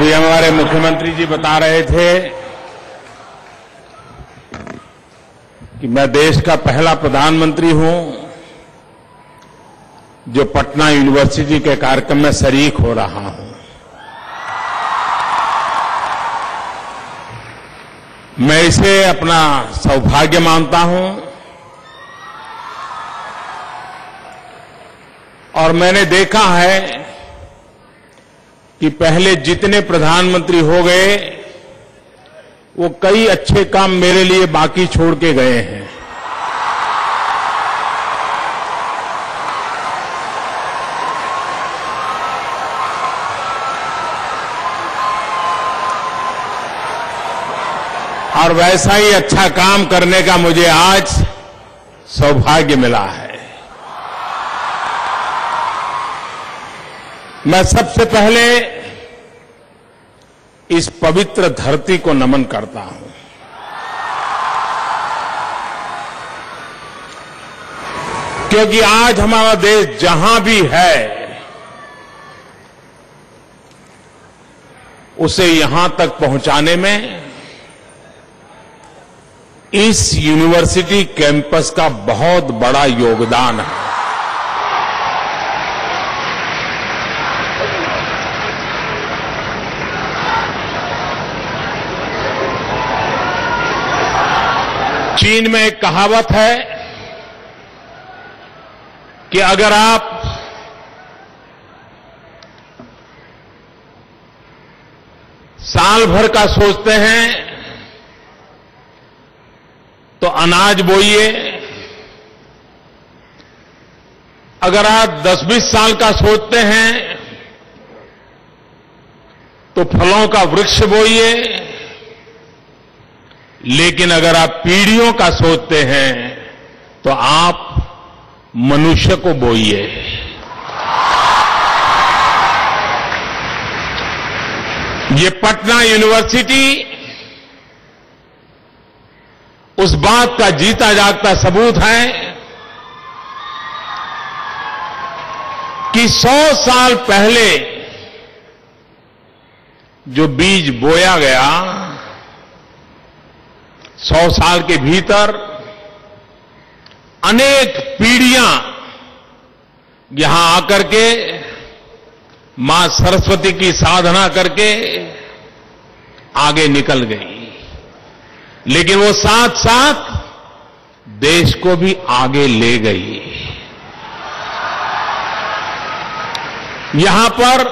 अभी हमारे मुख्यमंत्री जी बता रहे थे कि मैं देश का पहला प्रधानमंत्री हूं जो पटना यूनिवर्सिटी के कार्यक्रम में शरीक हो रहा हूं। मैं इसे अपना सौभाग्य मानता हूं और मैंने देखा है कि पहले जितने प्रधानमंत्री हो गए वो कई अच्छे काम मेरे लिए बाकी छोड़ के गए हैं। और वैसा ही अच्छा काम करने का मुझे आज सौभाग्य मिला है। मैं सबसे पहले इस पवित्र धरती को नमन करता हूं, क्योंकि आज हमारा देश जहां भी है उसे यहां तक पहुंचाने में इस यूनिवर्सिटी कैंपस का बहुत बड़ा योगदान है। चीन में एक कहावत है कि अगर आप साल भर का सोचते हैं तो अनाज बोइए, अगर आप 10-20 साल का सोचते हैं तो फलों का वृक्ष बोइए, लेकिन अगर आप पीढ़ियों का सोचते हैं तो आप मनुष्य को बोइए। ये पटना यूनिवर्सिटी उस बात का जीता जागता सबूत है कि 100 साल पहले जो बीज बोया गया 100 साल के भीतर अनेक पीढ़ियां यहां आकर के मां सरस्वती की साधना करके आगे निकल गई, लेकिन वो साथ साथ देश को भी आगे ले गई। यहां पर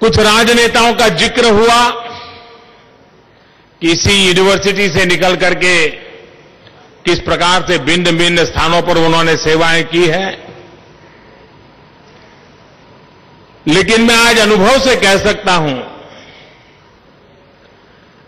कुछ राजनेताओं का जिक्र हुआ कि इसी यूनिवर्सिटी से निकल करके किस प्रकार से भिन्न भिन्न स्थानों पर उन्होंने सेवाएं की है, लेकिन मैं आज अनुभव से कह सकता हूं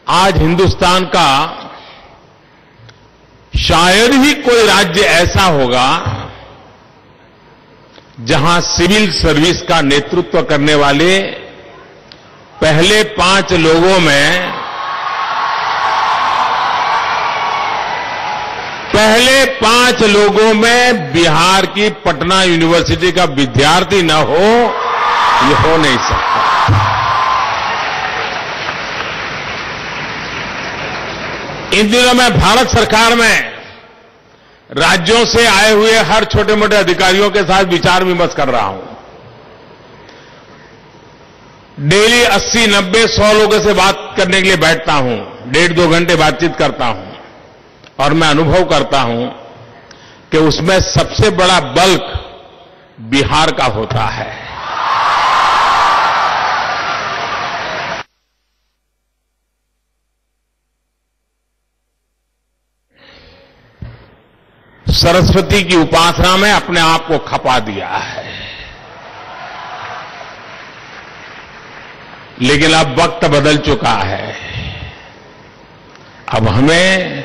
आज हिंदुस्तान का शायद ही कोई राज्य ऐसा होगा जहां सिविल सर्विस का नेतृत्व करने वाले पहले 5 लोगों में बिहार की पटना यूनिवर्सिटी का विद्यार्थी न हो, ये हो नहीं सकता। इन दिनों मैं भारत सरकार में राज्यों से आए हुए हर छोटे मोटे अधिकारियों के साथ विचार विमर्श कर रहा हूं। डेली 80, 90, 100 लोगों से बात करने के लिए बैठता हूं, 1.5-2 घंटे बातचीत करता हूं और मैं अनुभव करता हूं कि उसमें सबसे बड़ा बल्क बिहार का होता है। सरस्वती की उपासना में अपने आप को खपा दिया है, लेकिन अब वक्त बदल चुका है। अब हमें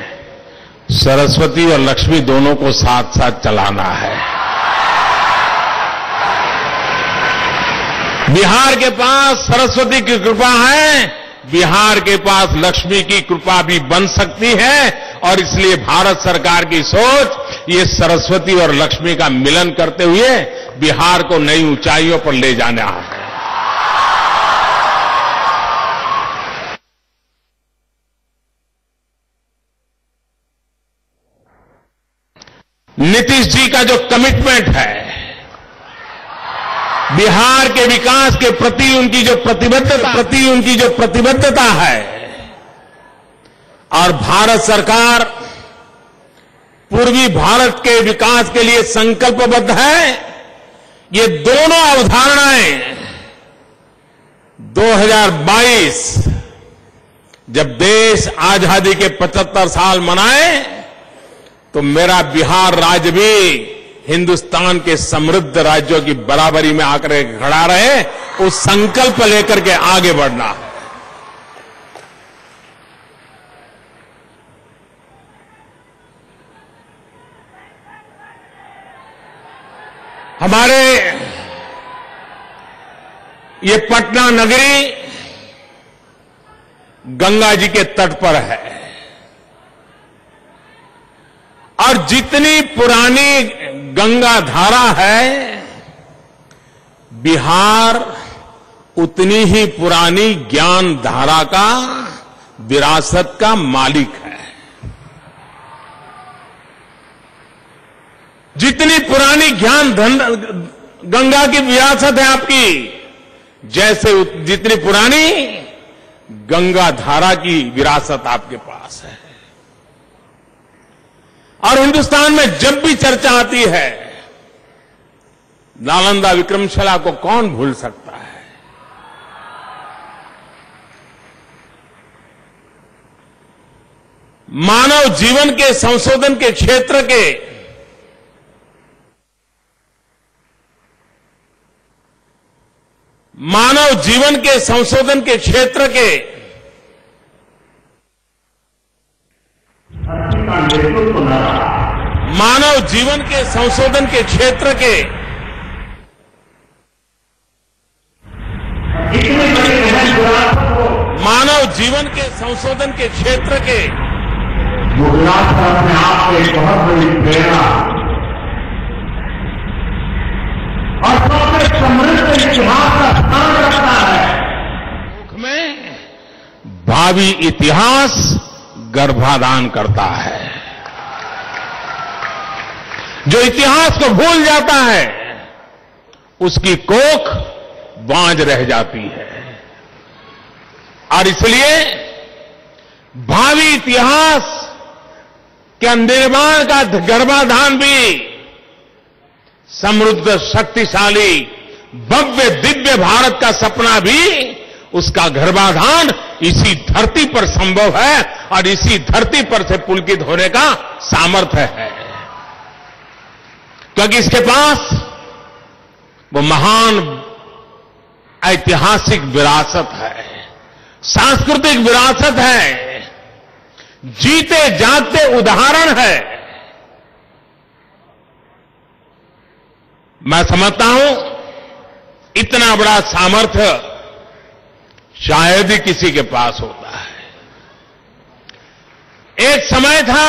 सरस्वती और लक्ष्मी दोनों को साथ साथ चलाना है। बिहार के पास सरस्वती की कृपा है, बिहार के पास लक्ष्मी की कृपा भी बन सकती है, और इसलिए भारत सरकार की सोच ये सरस्वती और लक्ष्मी का मिलन करते हुए बिहार को नई ऊंचाइयों पर ले जाना है। नीतीश जी का जो कमिटमेंट है, बिहार के विकास के प्रति उनकी जो प्रतिबद्धता है, और भारत सरकार पूर्वी भारत के विकास के लिए संकल्पबद्ध है, ये दोनों अवधारणाएं 2022 जब देश आजादी के 75 साल मनाए तो मेरा बिहार राज्य भी हिंदुस्तान के समृद्ध राज्यों की बराबरी में आकर खड़ा रहे, उस संकल्प लेकर के आगे बढ़ना है। हमारे ये पटना नगरी गंगा जी के तट पर है, और जितनी पुरानी गंगा धारा है, बिहार उतनी ही पुरानी ज्ञान धारा का, विरासत का मालिक है। जितनी पुरानी गंगा की विरासत है आपकी, जैसे जितनी पुरानी गंगा धारा की विरासत आपके पास है। और हिंदुस्तान में जब भी चर्चा आती है, नालंदा विक्रमशिला को कौन भूल सकता है। मानव जीवन के संशोधन के क्षेत्र के मानव जीवन के संशोधन के क्षेत्र के मानव जीवन के संशोधन के क्षेत्र के मानव जीवन के संशोधन के क्षेत्र के गुजरात का अपने आप में एक बहुत बड़ी प्रेरणा और सबसे समृद्ध इतिहास का स्थान रखता है। मुख में भावी इतिहास गर्भाधान करता है। जो इतिहास को भूल जाता है, उसकी कोख बांझ रह जाती है। और इसलिए भावी इतिहास के निर्माण का गर्भाधान भी समृद्ध, शक्तिशाली, भव्य, दिव्य भारत का सपना भी, उसका गर्भाधान इसी धरती पर संभव है, और इसी धरती पर से पुलकित होने का सामर्थ्य है। क्योंकि इसके पास वो महान ऐतिहासिक विरासत है, सांस्कृतिक विरासत है, जीते जागते उदाहरण है। मैं समझता हूं इतना बड़ा सामर्थ्य शायद ही किसी के पास होता है। एक समय था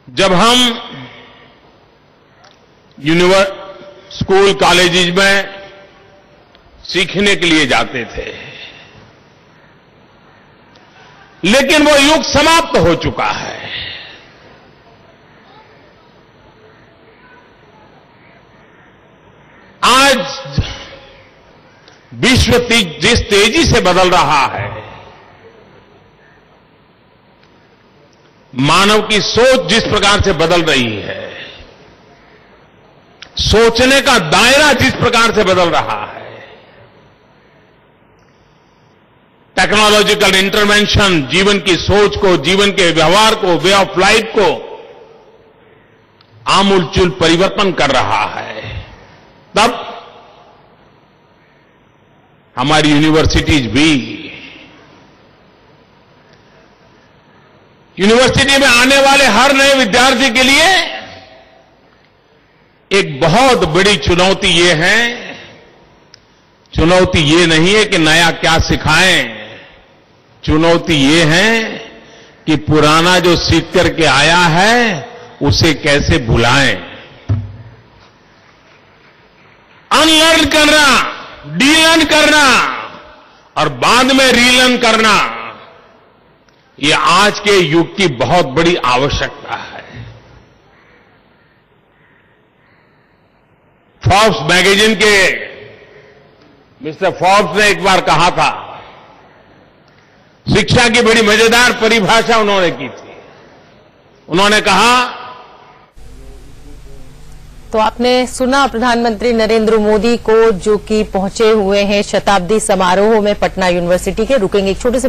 जब हम स्कूल कॉलेजेस में सीखने के लिए जाते थे, लेकिन वो युग समाप्त हो चुका है। आज विश्व जिस तेजी से बदल रहा है, मानव की सोच जिस प्रकार से बदल रही है, सोचने का दायरा जिस प्रकार से बदल रहा है, टेक्नोलॉजिकल इंटरवेंशन जीवन की सोच को, जीवन के व्यवहार को, वे ऑफ लाइफ को आमूलचूल परिवर्तन कर रहा है। तब हमारी यूनिवर्सिटीज भी, यूनिवर्सिटी में आने वाले हर नए विद्यार्थी के लिए एक बहुत बड़ी चुनौती ये है, चुनौती ये नहीं है कि नया क्या सिखाएं, चुनौती ये है कि पुराना जो सीख करके आया है उसे कैसे भुलाएं। अनलर्न करना, डीलर्न करना और बाद में रीलर्न करना, ये आज के युग की बहुत बड़ी आवश्यकता है। फोर्ब्स मैगजीन के मिस्टर फोर्ब्स ने एक बार कहा था, शिक्षा की बड़ी मजेदार परिभाषा उन्होंने की थी। उन्होंने कहा, तो आपने सुना प्रधानमंत्री नरेंद्र मोदी को, जो कि पहुंचे हुए हैं शताब्दी समारोह में पटना यूनिवर्सिटी के। रुकेंगे एक छोटे से